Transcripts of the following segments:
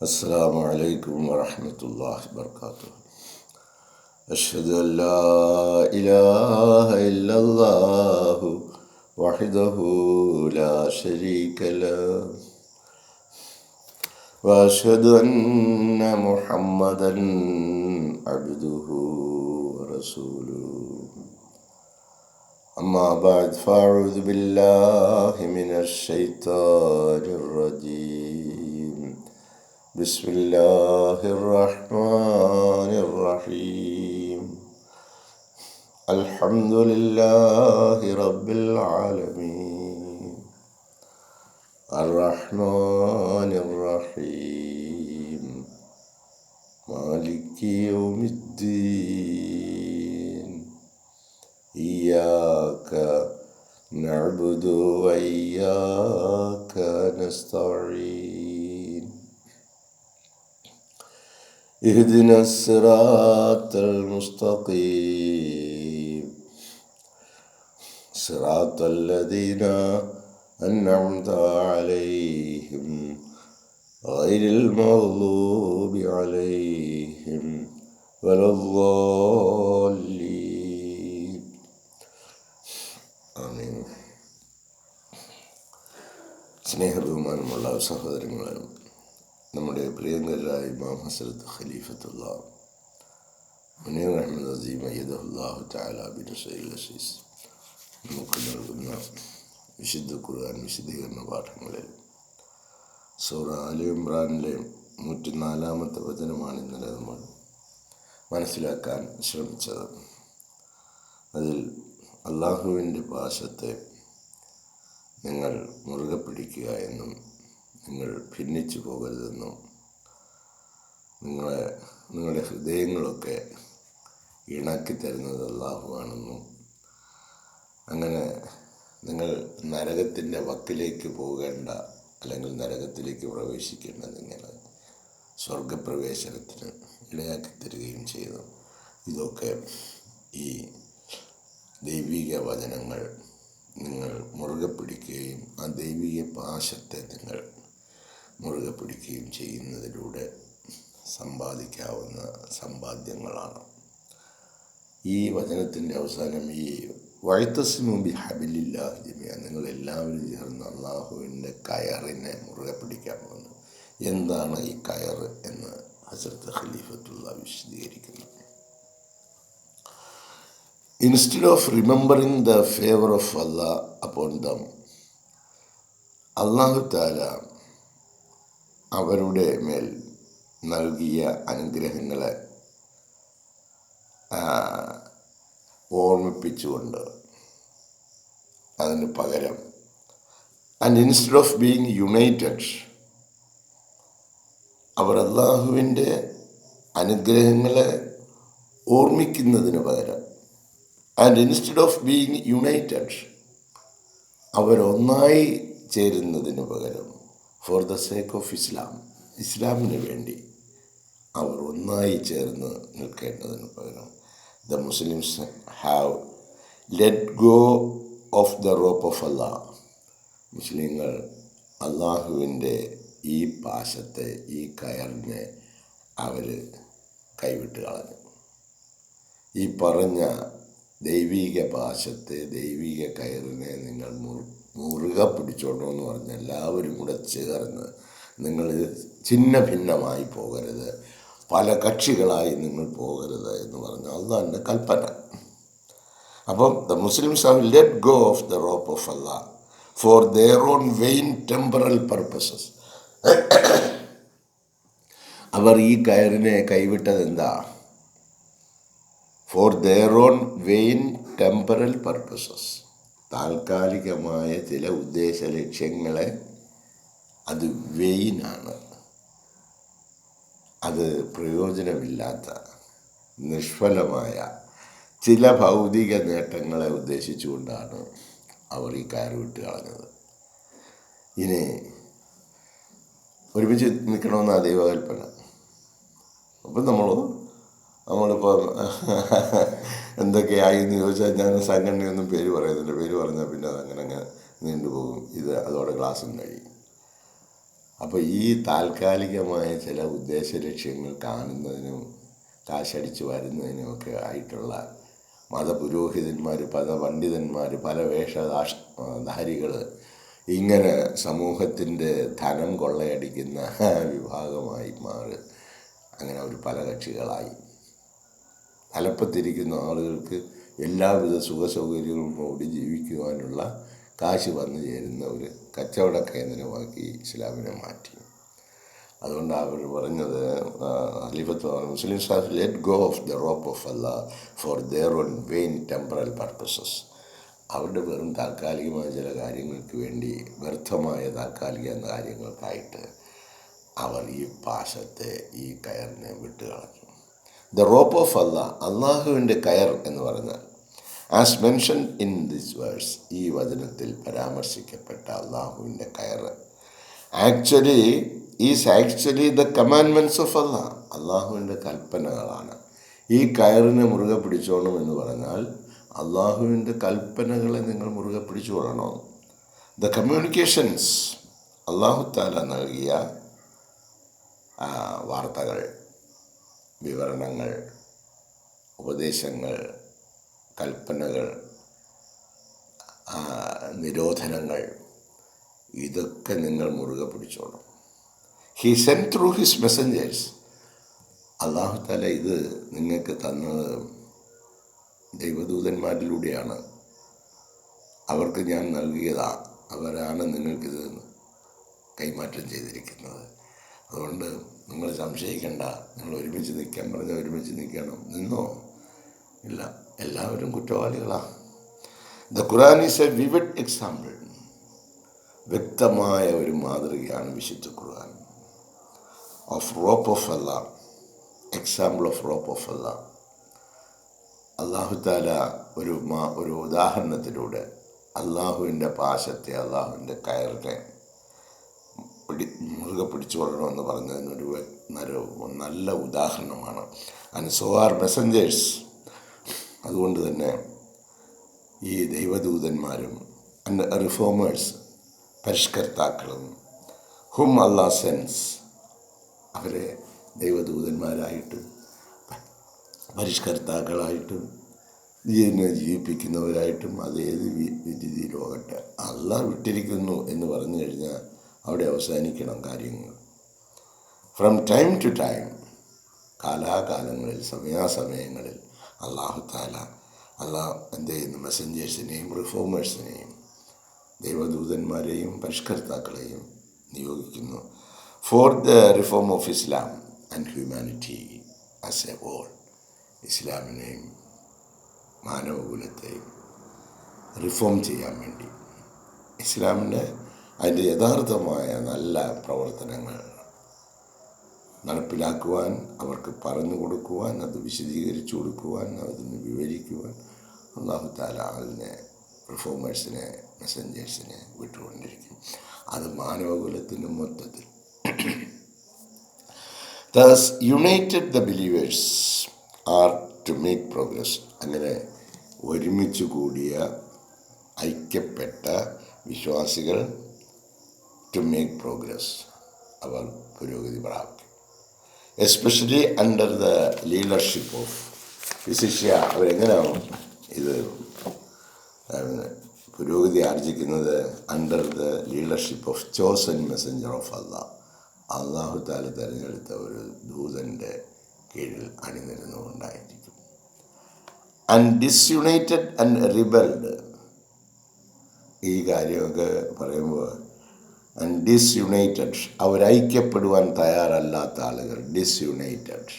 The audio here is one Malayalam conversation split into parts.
السلام عليكم ورحمة الله وبركاته. أشهد أن لا إله إلا الله وحده لا شريك له وأشهد أن محمدا عبده ورسوله. أما بعد فأعوذ بالله من الشيطان الرجيم. بسم الله الرحمن الرحيم. الحمد لله رب العالمين الرحمن الرحيم مالك يوم الدين إياك نعبد وإياك نستعين اهدنا الصراط المستقيم صراط الذين أنعمت عليهم غير المغضوب عليهم ولا الضالين ആമീൻ. സ്നേഹബഹുമാനമുള്ള സഹോദരങ്ങളെ, നമ്മുടെ പ്രിയങ്കരായ ഇമാം ഹസ്രത്ത് ഖലീഫത്തുള്ള മുനീർ അഹമ്മദ് അസീം അയ്യദഹുല്ലാഹു തആല ബിനസ്രിൽ അസീസ് നമുക്ക് നൽകുന്ന വിശുദ്ധ ഖുർആൻ വിശദീകരണ പാഠങ്ങളിൽ സൂറ ആലി ഇമ്രാനിലെ 104-ാമത്തെ വചനമാണ് ഇന്നലെ നമ്മൾ മനസ്സിലാക്കാൻ ശ്രമിച്ചത്. അതിൽ അള്ളാഹുവിൻ്റെ പാശത്തെ നിങ്ങൾ മുറുകെ പിടിക്കുക എന്നും നിങ്ങൾ ഭിന്നിച്ചു പോകരുതെന്നും നിങ്ങളുടെ ഹൃദയങ്ങളൊക്കെ ഇണക്കി തരുന്നത് അള്ളാഹു ആണെന്നും അങ്ങനെ നിങ്ങൾ നരകത്തിൻ്റെ വക്കിലേക്ക് പോകേണ്ട, അല്ലെങ്കിൽ നരകത്തിലേക്ക് പ്രവേശിക്കേണ്ട നിങ്ങൾ സ്വർഗപ്രവേശനത്തിന് ഇടയാക്കി തരികയും ചെയ്തു. ഇതൊക്കെ ഈ ദൈവിക വചനങ്ങൾ നിങ്ങൾ മുറുകെ പിടിക്കുകയും ആ ദൈവിക പാശത്തെ നിങ്ങൾ മുറുകെ പിടിക്കുകയും ചെയ്യുന്നതിലൂടെ സമ്പാദിക്കാവുന്ന സമ്പാദ്യങ്ങളാണ്. ഈ വചനത്തിൻ്റെ അവസാനം ഈ വഅ്തസിമു ബിഹബിലില്ലാഹി ജമീഅൻ, നിങ്ങൾ എല്ലാവരും ചേർന്ന് അള്ളാഹുവിൻ്റെ കയറിനെ മുറുകെ പിടിക്കാൻ പോകുന്നു. എന്താണ് ഈ കയർ എന്ന് ഹസ്രത്ത് ഖലീഫത്തുള്ള വിശദീകരിക്കുന്നു. Instead of remembering the favor of Allah upon them, അല്ലാഹു തആല അവരുടെ മേൽ നൽകിയ അനുഗ്രഹങ്ങളെ ഓർമ്മിപ്പിച്ചുകൊണ്ട് അതിന് പകരം and instead of being united, അവർ അള്ളാഹുവിൻ്റെ അനുഗ്രഹങ്ങളെ ഓർമ്മിക്കുന്നതിന് പകരം and instead of being united, അവരൊന്നായി ചേരുന്നതിന് പകരം for the sake of Islam, ഇസ്ലാമിന് വേണ്ടി അവർ ഒന്നായി ചേർന്ന് നിൽക്കേണ്ടതിന് പകരം the Muslims have let go of the rope of Allah, മുസ്ലിങ്ങൾ അള്ളാഹുവിൻ്റെ ഈ പാശത്തെ, ഈ കയറിനെ അവർ കൈവിട്ട് കളഞ്ഞു. ഈ പറഞ്ഞ ദൈവിക പാശത്തെ, ദൈവിക കയറിനെ നിങ്ങൾ മുറുകെ പിടിച്ചോണ്ടോ എന്ന് പറഞ്ഞ് എല്ലാവരും കൂടെ ചേർന്ന് നിങ്ങൾ ഛിന്ന ഭിന്നമായി പോകരുത്, പല കക്ഷികളായി നിങ്ങൾ പോകരുത് എന്ന് പറഞ്ഞ അള്ളാഹിൻ്റെ കൽപ്പന. അപ്പം the Muslims have let go of the rope of Allah for their own vain temporal purposes. അവർ ഈ കയറിനെ കൈവിട്ടത് എന്താ? For their own vain temporal purposes, താൽക്കാലികമായ ചില ഉദ്ദേശ ലക്ഷ്യങ്ങളെ, അത് വെയിനാണ്, അത് പ്രയോജനമില്ലാത്ത നിഷ്ഫലമായ ചില ഭൗതിക നേട്ടങ്ങളെ ഉദ്ദേശിച്ചുകൊണ്ടാണ് അവർ ഈ കയർ വിട്ട് കളഞ്ഞത്. ഇനി ഒരുമിച്ച് നിൽക്കണമെന്നാണ് ദൈവകൽപ്പന. അപ്പം നമ്മളിപ്പോൾ എന്തൊക്കെയായി എന്ന് ചോദിച്ചാൽ ഞാൻ സംഘടനയൊന്നും പേര് പറയുന്നില്ല. പേര് പറഞ്ഞാൽ പിന്നെ അതങ്ങനെ നീണ്ടുപോകും. അതോടെ ക്ലാസ്സും കഴിയും. അപ്പോൾ ഈ താൽക്കാലികമായ ചില ഉദ്ദേശ ലക്ഷ്യങ്ങൾ കാണുന്നതിനും കാശടിച്ച് വരുന്നതിനുമൊക്കെ ആയിട്ടുള്ള മതപുരോഹിതന്മാർ, പല പണ്ഡിതന്മാർ, പല വേഷധാരികൾ ഇങ്ങനെ സമൂഹത്തിൻ്റെ ധനം കൊള്ളയടിക്കുന്ന വിഭാഗമായി മാറി. അങ്ങനെ അവർ പല കക്ഷികളായി. തലപ്പത്തിരിക്കുന്ന ആളുകൾക്ക് എല്ലാവിധ സുഖസൗകര്യങ്ങളും കൂടി ജീവിക്കുവാനുള്ള കാശ് വന്നു ചേരുന്ന ഒരു കച്ചവട കേന്ദ്രമാക്കി ഇസ്ലാമിനെ മാറ്റി. അതുകൊണ്ട് അവർ പറഞ്ഞത്, ഖലീഫത്ത് Muslims have let go of the rope of Allah for their own vain temporal purposes. അവരുടെ വെറും താൽക്കാലികമായ ചില കാര്യങ്ങൾക്ക് വേണ്ടി, വ്യർത്ഥമായ താൽക്കാലിക കാര്യങ്ങൾക്കായിട്ട് അവർ ഈ പാശത്തെ, ഈ കയറിനെ വിട്ടുകളഞ്ഞു. ദ റോപ്പ് ഓഫ് അല്ലാഹ്, അള്ളാഹുവിൻ്റെ കയർ എന്ന് പറഞ്ഞാൽ, as mention in this verse, ഈ വചനത്തിൽ പരാമർശിക്കപ്പെട്ട അള്ളാഹുവിൻ്റെ കയർ actually the commandments of Allah, അള്ളാഹുവിൻ്റെ കൽപ്പനകളാണ്. ഈ കയറിനെ മുറുകെ പിടിച്ചോണം എന്ന് പറഞ്ഞാൽ അള്ളാഹുവിൻ്റെ കൽപ്പനകളെ നിങ്ങൾ മുറുകെ പിടിച്ചുകൊള്ളണോ. ദ കമ്മ്യൂണിക്കേഷൻസ്, അള്ളാഹു താല നൽകിയ വാർത്തകൾ, വിവരണങ്ങൾ, ഉപദേശങ്ങൾ, കൽപ്പനകൾ, നിരോധനങ്ങൾ, ഇതൊക്കെ നിങ്ങൾ മുറുകെ പിടിച്ചോണം. He send through his messengers, അള്ളാഹു താല ഇത് നിങ്ങൾക്ക് തന്നത് ദൈവദൂതന്മാരിലൂടെയാണ്. അവർക്ക് ഞാൻ നൽകിയതാ, അവരാണ് നിങ്ങൾക്കിത് കൈമാറ്റം ചെയ്തിരിക്കുന്നത്. അതുകൊണ്ട് നിങ്ങൾ സംശയിക്കേണ്ട. നിങ്ങൾ ഒരുമിച്ച് നിൽക്കാൻ പറഞ്ഞാൽ ഒരുമിച്ച് നിൽക്കണം. നിന്നോ? ഇല്ല, എല്ലാവരും കുറ്റവാളികളാണ്. The Quran is a vivid example, വ്യക്തമായ ഒരു മാതൃകയാണ് വിശുദ്ധ ഖുർആൻ. Of rope of Allah, example of rope of Allah. അള്ളാഹു താല ഒരു ഉദാഹരണത്തിലൂടെ അള്ളാഹുവിൻ്റെ പാശത്തെ, അള്ളാഹുവിൻ്റെ കയറിനെ മുറുകെ പിടിച്ചു കൊള്ളണമെന്ന് പറഞ്ഞതിനൊരു നല്ല ഉദാഹരണമാണ്. And so are messengers. അതുകൊണ്ട് തന്നെ ഈ ദൈവദൂതന്മാരും റിഫോമേഴ്സ്, പരിഷ്കർത്താക്കളും, ഹും അല്ലാഹ് സെൻസ്, അവരെ ദൈവദൂതന്മാരായിട്ടും പരിഷ്കർത്താക്കളായിട്ടും ഇതിനെ ജീവിപ്പിക്കുന്നവരായിട്ടും അതേത് രീതിയിലുമാകട്ടെ അല്ലാഹ് വിട്ടിരിക്കുന്നു എന്ന് പറഞ്ഞു കഴിഞ്ഞാൽ അവിടെ അവസാനിക്കണം കാര്യങ്ങൾ. ഫ്രം ടൈം ടു ടൈം, കാലാകാലങ്ങളിൽ, സമയാസമയങ്ങളിൽ അള്ളാഹു താല എന്ത് ചെയ്യുന്നു? മെസ്സഞ്ചേഴ്സിനെയും റിഫോമേഴ്സിനെയും ദൈവദൂതന്മാരെയും പരിഷ്കർത്താക്കളെയും നിയോഗിക്കുന്നു. For the reform of Islam and humanity as a whole. ഇസ്ലാമിനെയും മാനവകുലത്തെയും റിഫോം ചെയ്യാൻ വേണ്ടി, ഇസ്ലാമിൻ്റെ അതിൻ്റെ യഥാർത്ഥമായ നല്ല പ്രവർത്തനങ്ങൾ നടപ്പിലാക്കുവാൻ, അവർക്ക് പറഞ്ഞു കൊടുക്കുവാൻ, അത് വിശദീകരിച്ചു കൊടുക്കുവാൻ, അതിന് വിവരിക്കുവാൻ അല്ലാഹു തആല അതിനെ റിഫോമേഴ്സിനെ, മെസ്സഞ്ചേഴ്സിനെ വിട്ടുകൊണ്ടിരിക്കും. അത് മാനവകുലത്തിൻ്റെ മൊത്തത്തിൽ. Thus, united the believers are to make progress. അങ്ങനെ ഒരുമിച്ച് കൂടിയ ഐക്യപ്പെട്ട വിശ്വാസികൾ to make progress, അവർ പുരോഗതി പ്രാപിക്കും. Especially under the leadership of വിശിഷ്യ. അവരെങ്ങനെയാണ് ഇത് പുരോഗതി ആർജിക്കുന്നത്? Under the leadership of chosen messenger of Allah. അല്ലാഹു തആല തിരഞ്ഞെടുത്ത ഒരു ദൂതൻ്റെ കീഴിൽ അണിനിരുന്നുകൊണ്ടായിരിക്കും. And disunited and rebelled. ഈ കാര്യമൊക്കെ പറയുമ്പോൾ ആൻഡ് ഡിസ്യുണൈറ്റഡ്, അവരൈക്യപ്പെടുവാൻ തയ്യാറല്ലാത്ത ആളുകൾ. ഡിസ്യുണൈറ്റഡ്,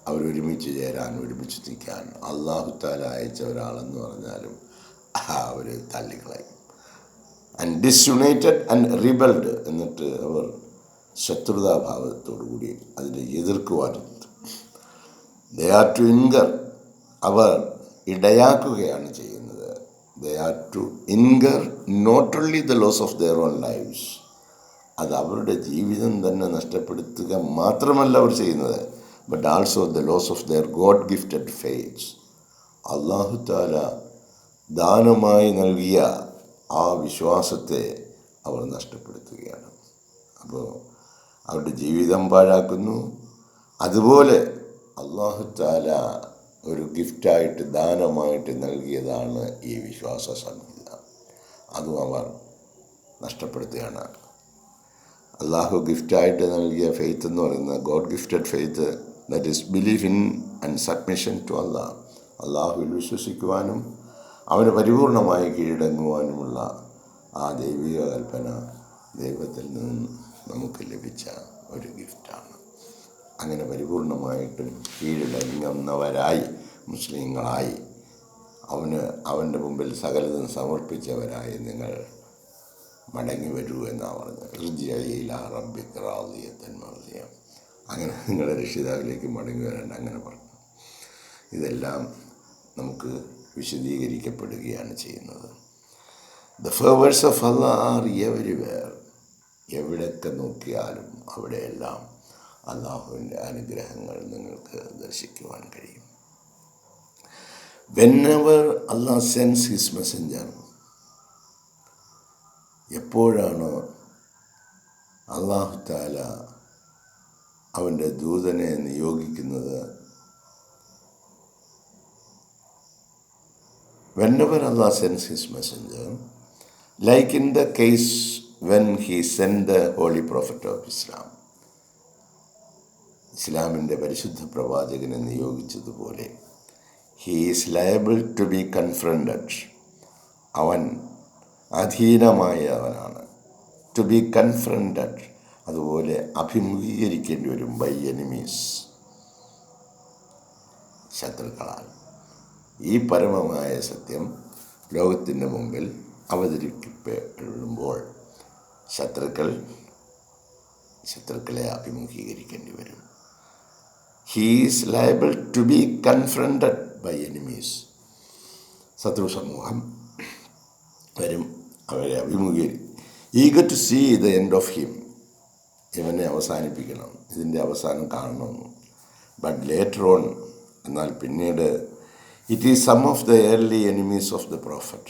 അവരൊരുമിച്ച് ചേരാൻ, ഒരുമിച്ച് നിൽക്കാൻ അല്ലാഹു തആല അയച്ച ഒരാളെന്ന് പറഞ്ഞാലും അവർ തള്ളിക്കളയും. ആൻഡ് ഡിസ്യുണൈറ്റഡ് ആൻഡ് റിബൽഡ്, എന്നിട്ട് അവർ ശത്രുതാഭാവത്തോടുകൂടി അതിനെ എതിർക്കുവാൻ. ദേ ആർ ടു ഇൻകർ, അവർ ഇടയാക്കുകയാണ് ചെയ്യുന്നത്. They are to incur not only the loss of their own lives, അത് അവരുടെ ജീവിതം തന്നെ നഷ്ടപ്പെടുത്തുക മാത്രമല്ല അവർ ചെയ്യുന്നത്, but also the loss of their god gifted faiths. അല്ലാഹു തആല ദാനമായി നൽകിയ ആ വിശ്വാസത്തെ അവർ നഷ്ടപ്പെടുത്തുകയാണ്. അപ്പോൾ അവരുടെ ജീവിതം പാഴാക്കുന്നു. അതുപോലെ അല്ലാഹു തആല ഒരു ഗിഫ്റ്റായിട്ട് ദാനമായിട്ട് നൽകിയതാണ് ഈ വിശ്വാസ സംഹിത. അതും അവർ നഷ്ടപ്പെടുത്തുകയാണ്. അള്ളാഹു ഗിഫ്റ്റായിട്ട് നൽകിയ ഫെയ്ത്ത് എന്ന് പറയുന്നത് God gifted faith, that is belief in and submission to Allah. അള്ളാഹുവിൽ വിശ്വസിക്കുവാനും അവന് പരിപൂർണമായി കീഴടങ്ങുവാനുമുള്ള ആ ദൈവിക കൽപ്പന ദൈവത്തിൽ നിന്ന് നമുക്ക് ലഭിച്ച ഒരു ഗിഫ്റ്റാണ്. അങ്ങനെ പരിപൂർണമായിട്ടും കീഴടങ്ങുന്നവരായി മുസ്ലിങ്ങളായി അവൻ്റെ മുമ്പിൽ സകലതും സമർപ്പിച്ചവരായി നിങ്ങൾ മടങ്ങി വരൂ എന്നാണ് പറഞ്ഞത്. ഇർജിഇ റബ്ബിക റാദിയത്തൻ മർദിയ. അങ്ങനെ നിങ്ങളുടെ രക്ഷിതാവിലേക്ക് മടങ്ങി വരേണ്ട അങ്ങനെ പറഞ്ഞു. ഇതെല്ലാം നമുക്ക് വിശദീകരിക്കപ്പെടുകയാണ് ചെയ്യുന്നത്. The favours of Allah are everywhere. എവിടെയൊക്കെ നോക്കിയാലും അവിടെയെല്ലാം അള്ളാഹുവിൻ്റെ അനുഗ്രഹങ്ങൾ നിങ്ങൾക്ക് ദർശിക്കുവാൻ കഴിയും. Whenever Allah sends his messenger, എപ്പോഴാണ് അല്ലാഹു തആല അവൻ്റെ ദൂതനെ നിയോഗിക്കുന്നത്, whenever Allah sends his messenger, like in the case when he sent the holy prophet of Islam, ഇസ്ലാമിൻ്റെ പരിശുദ്ധ പ്രവാചകനെ നിയോഗിച്ചതുപോലെ, he is liable to be confronted, അവൻ അധീനമായവനാണ്, to be confronted, അതുപോലെ അഭിമുഖീകരിക്കേണ്ടി വരും, by enemies, ശത്രുക്കളാൽ. ഈ പരമമായ സത്യം ലോകത്തിൻ്റെ മുമ്പിൽ അവതരിക്കപ്പെടുമ്പോൾ ശത്രുക്കളെ അഭിമുഖീകരിക്കേണ്ടി വരും. He is liable to be confronted by enemies. ശത്രു സമൂഹം വരും, അവരെ eager to see the end of him, ഇവനെ അവസാനിപ്പിക്കണം, ഇതിൻ്റെ അവസാനം കാണണം. ബട്ട് ലേറ്റർ ഓൺ, എന്നാൽ പിന്നീട്, it is some of the early enemies of the prophet,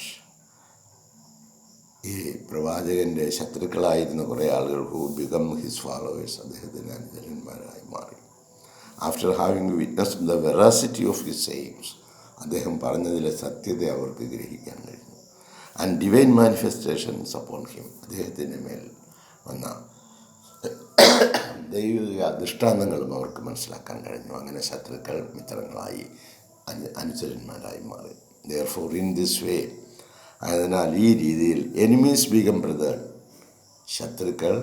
ഈ പ്രവാചകൻ്റെ ശത്രുക്കളായിരുന്ന കുറേ ആളുകൾ who become his followers, അദ്ദേഹത്തിൻ്റെ അനുചരന്മാരായി മാറി. After having witnessed the veracity of his sayings, അദ്ദേഹം പറഞ്ഞതിലെ സത്യത അവർക്ക് ഗ്രഹിക്കാൻ കഴിഞ്ഞു. And divine manifestations upon him, അദ്ദേഹത്തിൻ്റെ മേൽ വന്ന ദൈവിക ദൃഷ്ടാന്തങ്ങളും അവർക്ക് മനസ്സിലാക്കാൻ കഴിഞ്ഞു. അങ്ങനെ ശത്രുക്കൾ മിത്രങ്ങളായി, അനുചരന്മാരായി മാറി. Therefore in this way, അതിനാൽ ഈ രീതിയിൽ എനിമീസ് ബികം ബ്രദർ, ശത്രുക്കൾ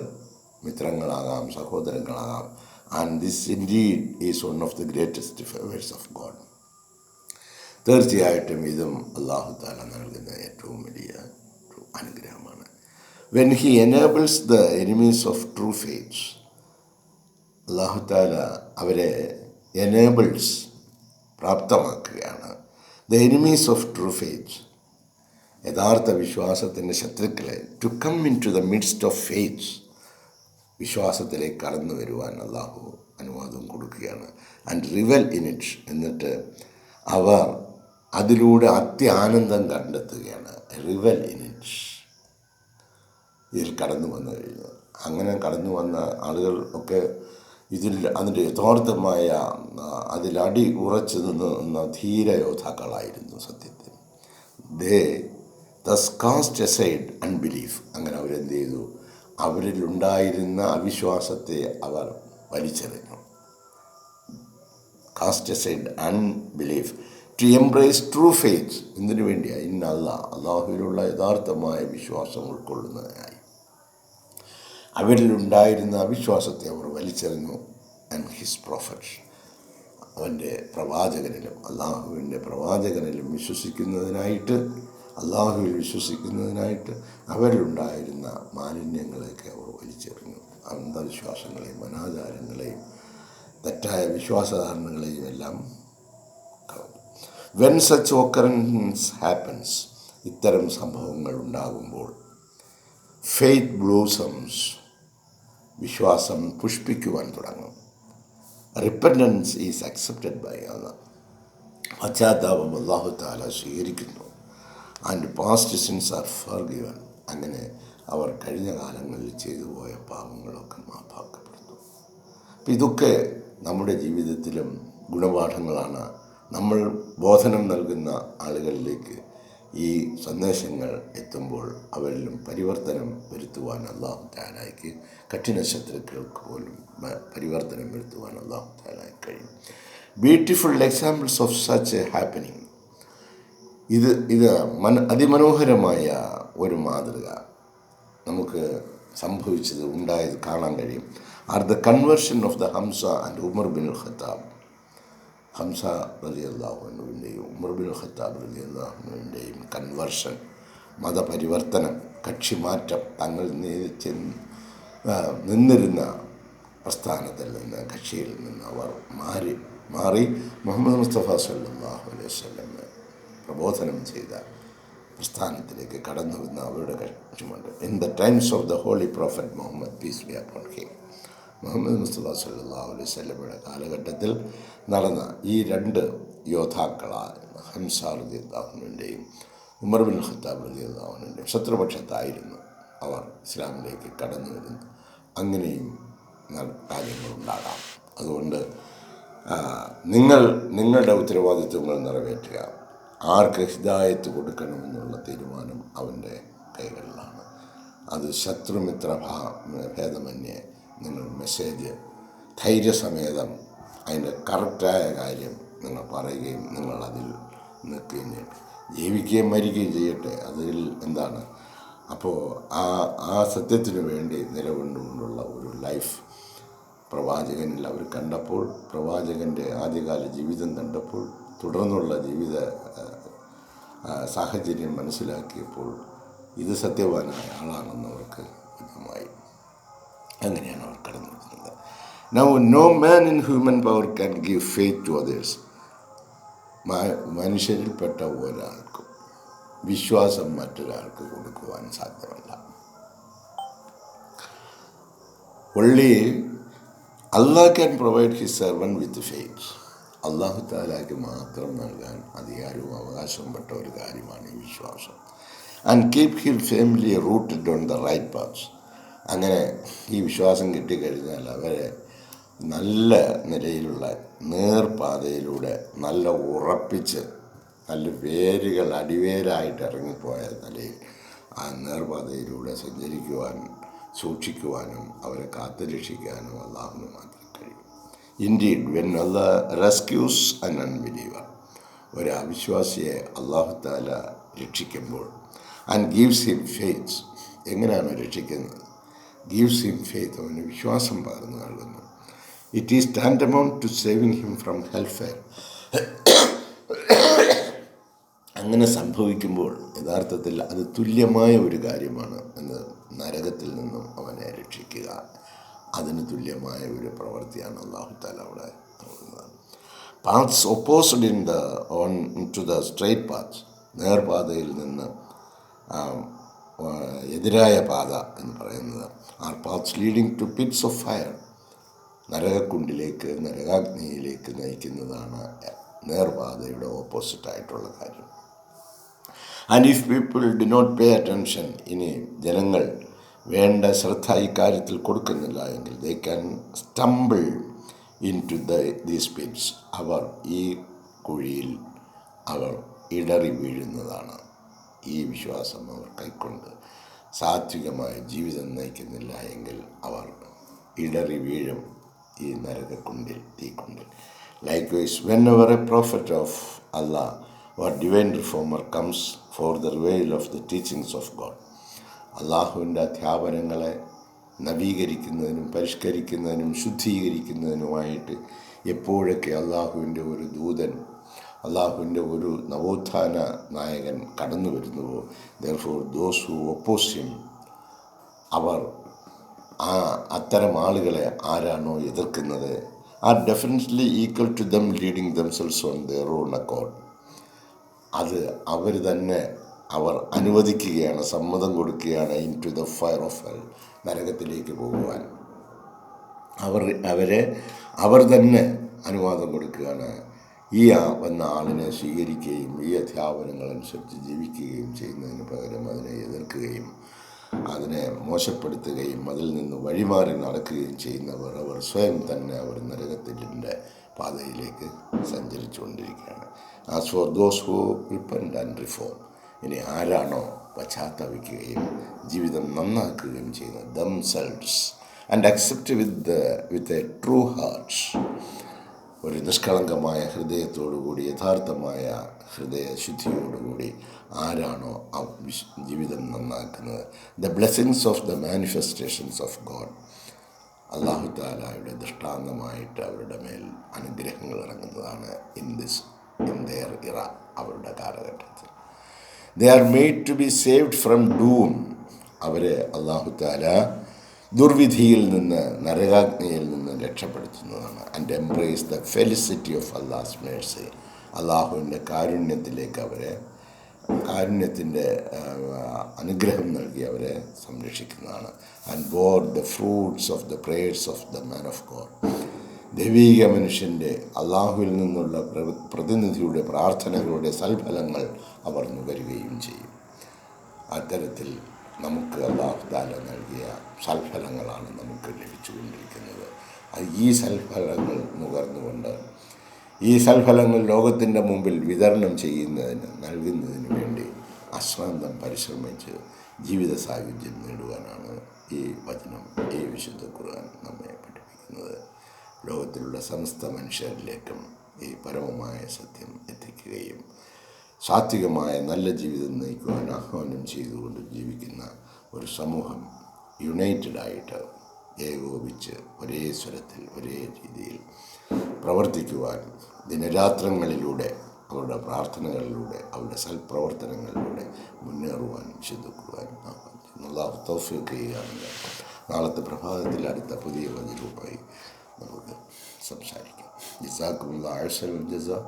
മിത്രങ്ങളാകാം, സഹോദരങ്ങളാകാം. And this indeed is one of the greatest favours of God. തീർച്ചയായിട്ടും ഇതും അല്ലാഹു തആല നൽകുന്ന ഏറ്റവും വലിയ അനുഗ്രഹമാണ്. When he enables the enemies of true faith, അല്ലാഹു തആല അവരെ എനേബിൾസ്, പ്രാപ്തമാക്കുകയാണ്. The enemies of true faith, യഥാർത്ഥ വിശ്വാസത്തിൻ്റെ ശത്രുക്കളെ, to come into the midst of faith, വിശ്വാസത്തിലേക്ക് കടന്നു വരുവാൻ അല്ലാഹു അനുവാദം കൊടുക്കുകയാണ്. ആൻഡ് റിവൽ ഇൻ ഇറ്റ്, എന്നിട്ട് അവർ അതിലൂടെ അത്യാനന്ദം കണ്ടെത്തുകയാണ്. റിവൽ ഇൻ ഇറ്റ്, ഇതിൽ കടന്നു വന്നു കഴിഞ്ഞു. അങ്ങനെ കടന്നു വന്ന ആളുകൾ ഒക്കെ അതിൻ്റെ യഥാർത്ഥമായ അതിലടി ഉറച്ചു നിന്ന ധീര യോദ്ധാക്കളായിരുന്നു സത്യത്തിൽ. They thus cast aside unbelief, അങ്ങനെ അവരെന്ത് ചെയ്തു, അവരിലുണ്ടായിരുന്ന അവിശ്വാസത്തെ അവർ വലിച്ചെറിഞ്ഞു. Cast aside unbelief to embrace true faith, എന്തിനു വേണ്ടിയാണ്? ഇൻ അല്ലാഹ്, അള്ളാഹുവിലുള്ള യഥാർത്ഥമായ വിശ്വാസം ഉൾക്കൊള്ളുന്നതിനായി. അവരിലുണ്ടായിരുന്ന അവിശ്വാസത്തെ അവർ വലിച്ചെറിഞ്ഞു. ആൻഡ് ഹിസ് പ്രോഫറ്റ്, അവൻ്റെ പ്രവാചകനിലും, അള്ളാഹുവിൻ്റെ പ്രവാചകനിലും വിശ്വസിക്കുന്നതിനായിട്ട്, അള്ളാഹുവിൽ വിശ്വസിക്കുന്നതിനായിട്ട് അവരിലുണ്ടായിരുന്ന മാലിന്യങ്ങളെയൊക്കെ അവർ വലിച്ചെറിഞ്ഞു. അന്ധവിശ്വാസങ്ങളെയും അനാചാരങ്ങളെയും തെറ്റായ വിശ്വാസധാരണകളെയും എല്ലാം കളഞ്ഞു. വെൻ സച്ച് ഓക്കറൻസ് ഹാപ്പൻസ്, ഇത്തരം സംഭവങ്ങൾ ഉണ്ടാകുമ്പോൾ, ഫെയ്ത്ത് ബ്ലൂസംസ്, വിശ്വാസം പുഷ്പിക്കുവാൻ തുടങ്ങും. റിപ്പൻറ്റൻസ് ഈസ് അക്സെപ്റ്റഡ് ബൈ അല്ലാഹ്, പശ്ചാത്താപം അല്ലാഹു തആല സ്വീകരിക്കുന്നു. ആൻഡ് പാസ്റ്റ് സിൻസ് ആർ ഫർഗിവൻ, അങ്ങനെ അവർ കഴിഞ്ഞ കാലങ്ങളിൽ ചെയ്തു പോയ പാപങ്ങളൊക്കെ മാപ്പാക്കപ്പെടുന്നു. അപ്പം ഇതൊക്കെ നമ്മുടെ ജീവിതത്തിലും ഗുണപാഠങ്ങളാണ്. നമ്മൾ ബോധനം നൽകുന്ന ആളുകളിലേക്ക് ഈ സന്ദേശങ്ങൾ എത്തുമ്പോൾ അവരിലും പരിവർത്തനം വരുത്തുവാൻ അല്ലാഹു തആലയ്ക്ക്, കഠിന ശത്രുക്കൾക്ക് പോലും പരിവർത്തനം വരുത്തുവാൻ അല്ലാഹു തആലയ്ക്ക് കഴിയും. Beautiful examples of such a happening. ഇത് അതിമനോഹരമായ ഒരു മാതൃക നമുക്ക് സംഭവിച്ചത്, ഉണ്ടായത് കാണാൻ കഴിയും. Are the conversion of the Hamza and Umar bin Khattab. Hamza റളിയല്ലാഹു അൻഹുവിൻ്റെയും ഉമർ ബിൻ ഖത്താബ് റളിയല്ലാഹു അൻഹുവിൻ്റെയും കൺവേർഷൻ, മതപരിവർത്തനം, കക്ഷിമാറ്റം. തങ്ങൾ നിന്നിരുന്ന പ്രസ്ഥാനത്തിൽ നിന്ന്, കക്ഷിയിൽ നിന്ന് അവർ മാറി മുഹമ്മദ് മുസ്തഫ സല്ലല്ലാഹു അലൈഹി വസല്ലം പ്രബോധനം ചെയ്ത പ്രസ്ഥാനത്തിലേക്ക് കടന്നു വന്ന അവരുടെ കക്ഷിമുണ്ട്. In the times of the holy prophet Muhammad, peace be upon him, മുഹമ്മദ് മുസ്തഫ സല്ലല്ലാഹു അലൈഹി വസല്ലമയുടെ കാലഘട്ടത്തിൽ നടന്ന ഈ രണ്ട് യോദ്ധാക്കളായ ഹംസ റളിയല്ലാഹു അൻഹുവിൻ്റെയും ഉമർ ബിൻ ഖത്താബ് റളിയല്ലാഹു അൻഹുവിൻ്റെയും ശത്രുപക്ഷത്തായിരുന്നു അവർ ഇസ്ലാമിലേക്ക് കടന്നു വരുന്നത്. അങ്ങനെയും കാര്യങ്ങളുണ്ടാകാം. അതുകൊണ്ട് നിങ്ങളുടെ ഉത്തരവാദിത്വങ്ങൾ നിറവേറ്റുക. ആർക്ക് ഹിദായത്ത് കൊടുക്കണമെന്നുള്ള തീരുമാനം അവൻ്റെ കൈകളിലാണ്. അത് ശത്രുമിത്ര ഭേദമന്യേ നിങ്ങൾ മെസ്സേജ് ധൈര്യസമേതം അതിൻ്റെ കറക്റ്റായ കാര്യം നിങ്ങൾ പറയുകയും നിങ്ങൾ അതിൽ നിൽക്കുകയും ചെയ്യട്ടെ. ജീവിക്കുകയും മരിക്കുകയും ചെയ്യട്ടെ, അതിൽ എന്താണ്. അപ്പോൾ ആ സത്യത്തിനു വേണ്ടി നിലകൊണ്ടുകൊണ്ടുള്ള ഒരു ലൈഫ് പ്രവാചകനിൽ അവർ കണ്ടപ്പോൾ, പ്രവാചകൻ്റെ ആദ്യകാല ജീവിതം കണ്ടപ്പോൾ, തുടർന്നുള്ള ജീവിത സാഹചര്യം മനസ്സിലാക്കിയപ്പോൾ ഇത് സത്യവാനായ ആളാണെന്ന് അവർക്ക് വ്യക്തമായി. അങ്ങനെയാണ് അവർ കടന്നു വരുന്നത്. Now no man in human power can give faith to others. മനുഷ്യരിൽപ്പെട്ട ഒരാൾക്കും വിശ്വാസം മറ്റൊരാൾക്ക് കൊടുക്കുവാൻ സാധ്യമല്ല. Only Allah can provide his servant with faith. അല്ലാഹു തആലയ്ക്ക് മാത്രം നൽകാൻ അധികാരവും അവകാശവും പെട്ട ഒരു കാര്യമാണ് ഈ വിശ്വാസം. And keep him family rooted on the right paths. അങ്ങനെ ഈ വിശ്വാസം കിട്ടിക്കഴിഞ്ഞാൽ അവരെ നല്ല നിലയിലുള്ള നേർപാതയിലൂടെ നല്ല ഉറപ്പിച്ച്, നല്ല വേരുകൾ അടിവേരായിട്ട് ഇറങ്ങിപ്പോയ നിലയിൽ ആ നേർപാതയിലൂടെ സഞ്ചരിക്കുവാനും സൂക്ഷിക്കുവാനും അവരെ കാത്തുരക്ഷിക്കാനും അല്ലാഹുവിന് മാത്രം കഴിയും. Indeed, when Allah rescues an unbeliever, ഒരു അവിശ്വാസിയെ അല്ലാഹു തആല രക്ഷിക്കുമ്പോൾ, ആൻഡ് ഗീവ്സ് ഹിം ഫെയ്ത്ത്, എങ്ങനെയാണ് രക്ഷിക്കുന്നത്? ഗീവ്സ് ഹിം ഫെയ്ത്ത്, അവന് വിശ്വാസം പകർന്നു നൽകുന്നു. It is tantamount to saving him from hellfire. അങ്ങനെ സംഭവിക്കുമ്പോൾ യഥാർത്ഥത്തിൽ അത് തുല്യമായ ഒരു കാര്യമാണ് എന്ന്, നരകത്തിൽ നിന്നും അവനെ രക്ഷിക്കുക. അതിന് തുല്യമായ ഒരു പ്രവൃത്തിയാണ് അല്ലാഹു തആല അവിടെ നൽകുന്നത്. Paths opposed to the straight path, നേർപാതയിൽ നിന്ന് എതിരായ പാത എന്ന് പറയുന്നത്, are paths leading to pits of fire, നരകക്കുണ്ടിലേക്ക്, നരകാഗ്നിയിലേക്ക് നയിക്കുന്നതാണ് നേർപാതയുടെ ഓപ്പോസിറ്റായിട്ടുള്ള കാര്യം. And if people do not pay attention, ഇനി ജനങ്ങൾ വേണ്ട ശ്രദ്ധ ഇക്കാര്യത്തിൽ കൊടുക്കുന്നില്ല എങ്കിൽ, they can stumble into these pits, അവർ ഈ കുഴിയിൽ അവർ ഇടറി വീഴുന്നതാണ്. ഈ വിശ്വാസം അവർ കൈക്കൊണ്ട് സാത്വികമായ ജീവിതം നയിക്കുന്നില്ല എങ്കിൽ അവർ ഇടറി വീഴും ഈ നരകക്കുണ്ടിൽ, തീക്കുണ്ടിൽ. ലൈക്ക്വൈസ് whenever a prophet of Allah or divine reformer comes for the reveal of the teachings of God, അള്ളാഹുവിൻ്റെ അധ്യാപനങ്ങളെ നവീകരിക്കുന്നതിനും പരിഷ്കരിക്കുന്നതിനും ശുദ്ധീകരിക്കുന്നതിനുമായിട്ട് എപ്പോഴൊക്കെ അള്ളാഹുവിൻ്റെ ഒരു ദൂതൻ, അള്ളാഹുവിൻ്റെ ഒരു നവോത്ഥാന നായകൻ കടന്നു വരുന്നുവോ, therefore those who oppose him, അവർ അത്തരം ആളുകളെ ആരാണോ എതിർക്കുന്നത്, are definitely equal to them leading themselves on their own accord. അത് അവർ അനുവദിക്കുകയാണ്, സമ്മതം കൊടുക്കുകയാണ് into the fire of hell, നരകത്തിലേക്ക് പോകുവാൻ. അവർ തന്നെ അനുവാദം കൊടുക്കുകയാണ് ഈ വന്ന ആളിനെ സ്വീകരിക്കുകയും ഈ അധ്യാപനങ്ങളനുസരിച്ച് ജീവിക്കുകയും ചെയ്യുന്നതിന് പകരം അതിനെ എതിർക്കുകയും അതിനെ മോശപ്പെടുത്തുകയും അതിൽ നിന്ന് വഴിമാറി നടക്കുകയും ചെയ്യുന്നവർ അവർ സ്വയം തന്നെ അവർ നരകത്തിൻ്റെ പാതയിലേക്ക് സഞ്ചരിച്ചു കൊണ്ടിരിക്കുകയാണ്. As for those who repent and reform, ഇനി ആരാണോ പശ്ചാത്തപിക്കുകയും ജീവിതം നന്നാക്കുകയും ചെയ്യുന്നത്, themselves and accept with a true heart, ഒരു നിഷ്കളങ്കമായ ഹൃദയത്തോടുകൂടി യഥാർത്ഥമായ ഹൃദയശുദ്ധിയോടുകൂടി ആരാണോ ജീവിതം നന്നാക്കുന്നത്, the blessings of the manifestations of God, അല്ലാഹു തആലയുടെ ദൃഷ്ടാന്തമായിട്ട് അവരുടെ മേൽ അനുഗ്രഹങ്ങൾ ഇറങ്ങുന്നതാണ് ഇൻ ദെയർ ഇറ, അവരുടെ കാലഘട്ടത്തിൽ. They are made to be saved from doom, അവരെ അല്ലാഹു തആല ദുർവിധിയിൽ നിന്ന്, നരകാഗ്നിയിൽ നിന്ന് രക്ഷപ്പെടുത്തുന്നതാണ്. And embrace the felicity of Allah's mercy, അള്ളാഹുവിൻ്റെ കാരുണ്യത്തിലേക്ക് അവരെ, കാരുണ്യത്തിൻ്റെ അനുഗ്രഹം നൽകി അവരെ സംരക്ഷിക്കുന്നതാണ്. And bore the fruits of the prayers of the man of God, ദൈവീക മനുഷ്യൻ്റെ, അള്ളാഹുവിൽ നിന്നുള്ള പ്രതിനിധിയുടെ പ്രാർത്ഥനകളുടെ സൽഫലങ്ങൾ അവർ നുകരുകയും ചെയ്യും. അത്തരത്തിൽ നമുക്ക് അല്ലാഹു തആല നൽകിയ സൽഫലങ്ങളാണ് നമുക്ക് ലഭിച്ചുകൊണ്ടിരിക്കുന്നത്. ഈ സൽഫലങ്ങൾ നുകർന്നുകൊണ്ട്, ഈ സൽഫലങ്ങൾ ലോകത്തിൻ്റെ മുമ്പിൽ വിതരണം ചെയ്യുന്നതിന്, നൽകുന്നതിന് വേണ്ടി അശ്രാന്തം പരിശ്രമിച്ച് ജീവിത സായുജ്യം നേടുവാനാണ് ഈ വചനം, ഈ വിശുദ്ധ ഖുർആൻ നമ്മെ പഠിപ്പിക്കുന്നത്. ലോകത്തിലുള്ള സമസ്ത മനുഷ്യരിലേക്കും ഈ പരമമായ സത്യം എത്തിക്കുകയും സാത്വികമായ നല്ല ജീവിതം നയിക്കുവാൻ ആഹ്വാനം ചെയ്തുകൊണ്ട് ജീവിക്കുന്ന ഒരു സമൂഹം യുണൈറ്റഡായിട്ട് ഏകോപിച്ച് ഒരേ സ്വരത്തിൽ ഒരേ രീതിയിൽ പ്രവർത്തിക്കുവാൻ ദിനരാത്രങ്ങളിലൂടെ, അവരുടെ പ്രാർത്ഥനകളിലൂടെ, അവരുടെ സൽപ്രവർത്തനങ്ങളിലൂടെ മുന്നേറുവാൻ വിശുദ്ധക്കുവാൻ അല്ലാഹു തൗഫീഖ് ചെയ്യുകയാണെങ്കിൽ നാളത്തെ പ്രഭാതത്തിൽ അടുത്ത പുതിയ വചനവുമായി നമുക്ക് സംസാരിക്കാം. ജസാക്കുമുല്ലാഹ് അഹ്സനുൽ ജസാ.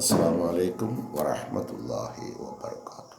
അസ്സലാമു അലൈക്കും വറഹ്മത്തുള്ളാഹി വബറകാതുഹു.